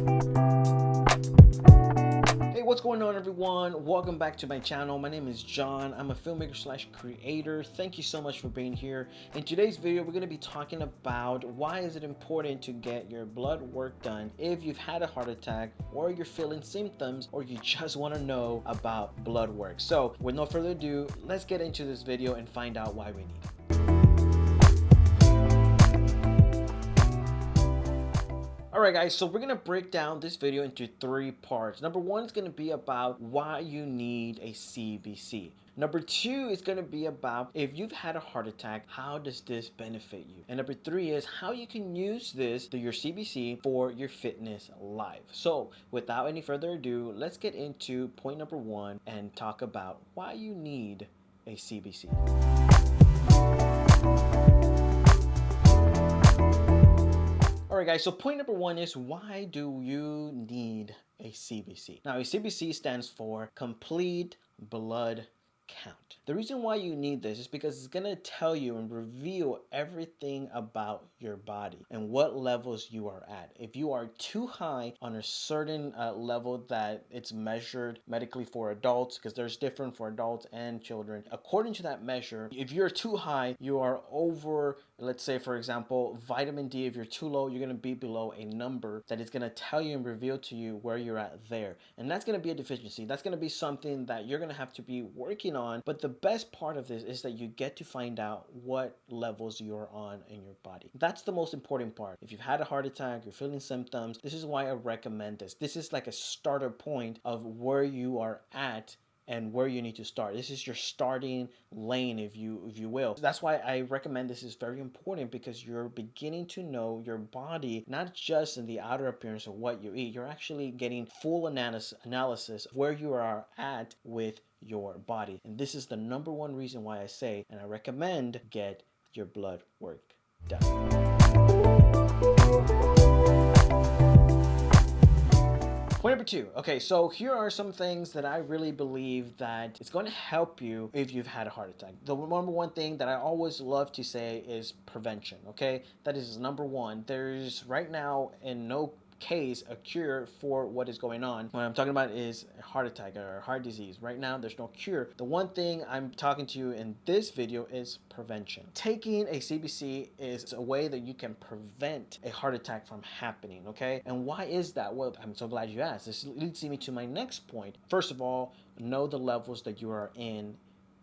Hey, what's going on, everyone? Welcome back to my channel. My name is John. I'm a filmmaker slash creator. Thank you so much for being here. In today's video, we're going to be talking about why is it important to get your blood work done if you've had a heart attack or you're feeling symptoms or you just want to know about blood work. So with no further ado, let's get into this video and find out why we need it. Alright guys, so we're going to break down this video into 3 parts. Number 1 is going to be about why you need a CBC. Number 2 is going to be about if you've had a heart attack, how does this benefit you? And number 3 is how you can use this, your CBC, for your fitness life. So without any further ado, let's get into point number 1 and talk about why you need a CBC. Alright guys, so point number 1 is why do you need a CBC? Now a CBC stands for complete blood count. The reason why you need this is because it's going to tell you and reveal everything about your body and what levels you are at. If you are too high on a certain level that it's measured medically for adults, because there's different for adults and children, according to that measure, if you're too high, you are over, let's say for example, vitamin D. If you're too low, you're going to be below a number that is going to tell you and reveal to you where you're at there. And that's going to be a deficiency. That's going to be something that you're going to have to be working on. But the best part of this is that you get to find out what levels you're on in your body. That's the most important part. If you've had a heart attack, you're feeling symptoms, this is why I recommend this. This is like a starter point of where you are at and where you need to start. This is your starting lane, if you will. That's why I recommend this is very important, because you're beginning to know your body, not just in the outer appearance of what you eat. You're actually getting full analysis of where you are at with your body. And this is the number 1 reason why I say and I recommend get your blood work done. Point number 2. Okay, so here are some things that I really believe that it's going to help you if you've had a heart attack. The number 1 thing that I always love to say is prevention, okay? That is number 1. There's right now in no case a cure for what is going on. What I'm talking about is a heart attack or heart disease. Right now there's no cure. The one thing I'm talking to you in this video is prevention. Taking a CBC is a way that you can prevent a heart attack from happening, okay? And why is that? Well, I'm so glad you asked. This leads me to my next point. First of all, know the levels that you are in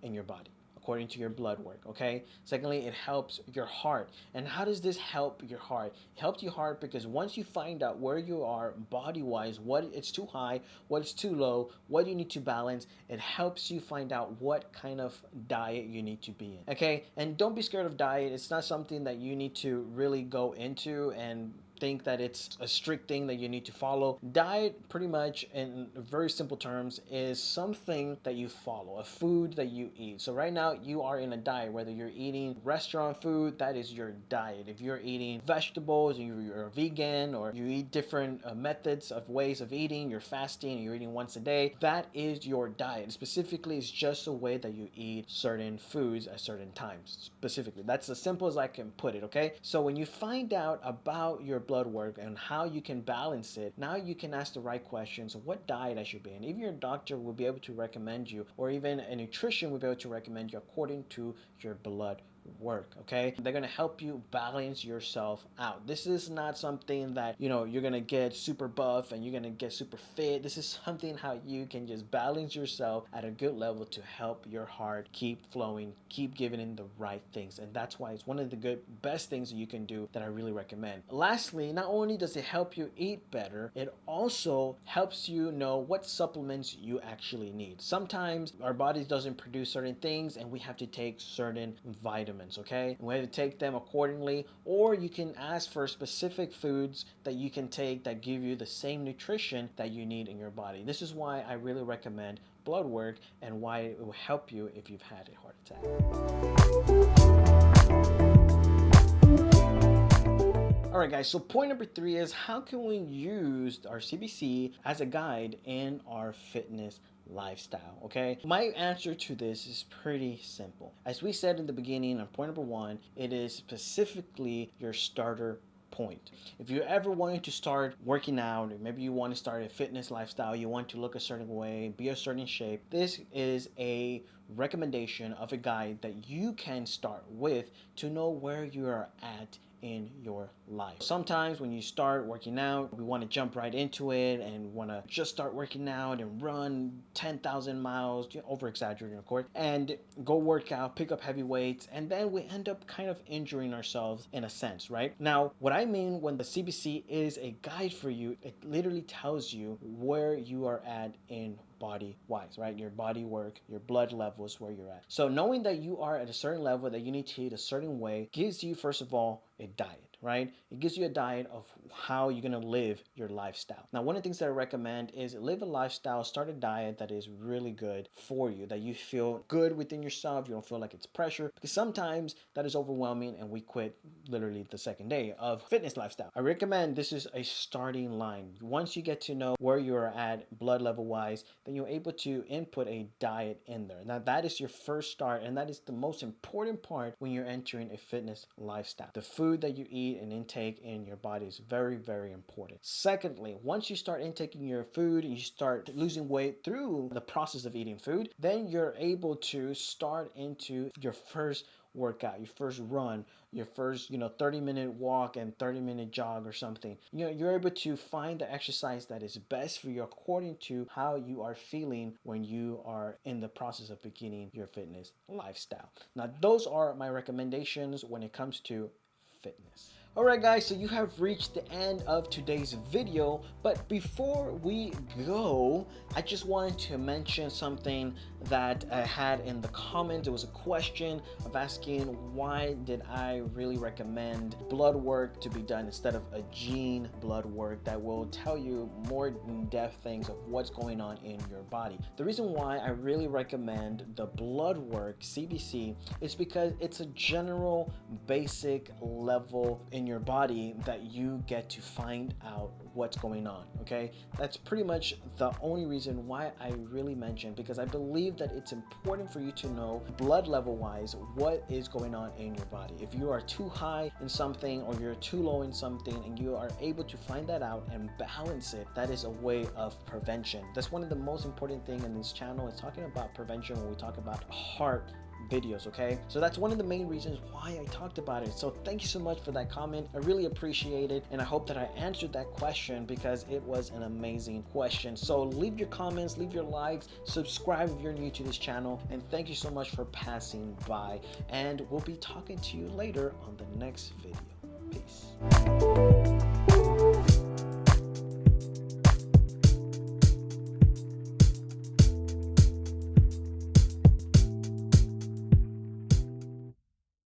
your body according to your blood work, okay? Secondly, it helps your heart. And how does this help your heart? It helps your heart because once you find out where you are body-wise, what it's too high, what is too low, what you need to balance, it helps you find out what kind of diet you need to be in, okay? And don't be scared of diet. It's not something that you need to really go into and think that it's a strict thing that you need to follow. Diet, pretty much in very simple terms, is something that you follow, a food that you eat. So right now you are in a diet, whether you're eating restaurant food, that is your diet. If you're eating vegetables, you're a vegan, or you eat different methods of ways of eating, you're fasting, you're eating once a day, that is your diet. Specifically, it's just a way that you eat certain foods at certain times. Specifically, that's as simple as I can put it, okay? So when you find out about your blood work and how you can balance it, now you can ask the right questions of what diet I should be in. Even your doctor will be able to recommend you, or even a nutrition will be able to recommend you according to your blood work, okay? They're gonna help you balance yourself out. This is not something that, you know, you're gonna get super buff and you're gonna get super fit. This is something how you can just balance yourself at a good level to help your heart keep flowing, keep giving in the right things. And that's why it's one of the best things that you can do that I really recommend. Lastly, not only does it help you eat better, it also helps you know what supplements you actually need. Sometimes our bodies doesn't produce certain things and we have to take certain vitamins, okay? And we have to take them accordingly, or you can ask for specific foods that you can take that give you the same nutrition that you need in your body. This is why I really recommend blood work and why it will help you if you've had a heart attack. Alright guys, so point number 3 is how can we use our CBC as a guide in our fitness lifestyle, okay? My answer to this is pretty simple. As we said in the beginning on point number 1, it is specifically your starter point. If you ever wanted to start working out, or maybe you want to start a fitness lifestyle, you want to look a certain way, be a certain shape, this is a recommendation of a guide that you can start with to know where you are at in your life. Sometimes when you start working out, we want to jump right into it and want to just start working out and run 10,000 miles, over exaggerating of course, and go work out, pick up heavy weights, and then we end up kind of injuring ourselves in a sense, right? Now, what I mean when the CBC is a guide for you, it literally tells you where you are at in body wise, right? Your body work, your blood levels, where you're at. So knowing that you are at a certain level, that you need to eat a certain way, gives you, first of all, a diet, right? It gives you a diet of how you're gonna live your lifestyle. Now, one of the things that I recommend is live a lifestyle, start a diet that is really good for you, that you feel good within yourself, you don't feel like it's pressure, because sometimes that is overwhelming and we quit literally the second day of fitness lifestyle. I recommend this is a starting line. Once you get to know where you're at blood level wise, then you're able to input a diet in there. Now, that is your first start, and that is the most important part when you're entering a fitness lifestyle. The food that you eat and intake in your body is very, very important. Secondly, once you start intaking your food and you start losing weight through the process of eating food, then you're able to start into your first workout, your first run, your first 30-minute walk and 30-minute jog or something. You're able to find the exercise that is best for you according to how you are feeling when you are in the process of beginning your fitness lifestyle. Now, those are my recommendations when it comes to fitness. Alright guys, so you have reached the end of today's video, but before we go, I just wanted to mention something that I had in the comments. It was a question of asking why did I really recommend blood work to be done instead of a gene blood work that will tell you more in-depth things of what's going on in your body. The reason why I really recommend the blood work, CBC, is because it's a general basic level in your body that you get to find out what's going on. Okay, that's pretty much the only reason why I really mentioned, because I believe that it's important for you to know blood level wise what is going on in your body. If you are too high in something or you're too low in something and you are able to find that out and balance it, that is a way of prevention. That's one of the most important things in this channel, is talking about prevention when we talk about heart videos. Okay, so that's one of the main reasons why I talked about it. So thank you so much for that comment. I really appreciate it, and I hope that I answered that question because it was an amazing question. So leave your comments, leave your likes, subscribe if you're new to this channel, and thank you so much for passing by, and we'll be talking to you later on the next video. Peace.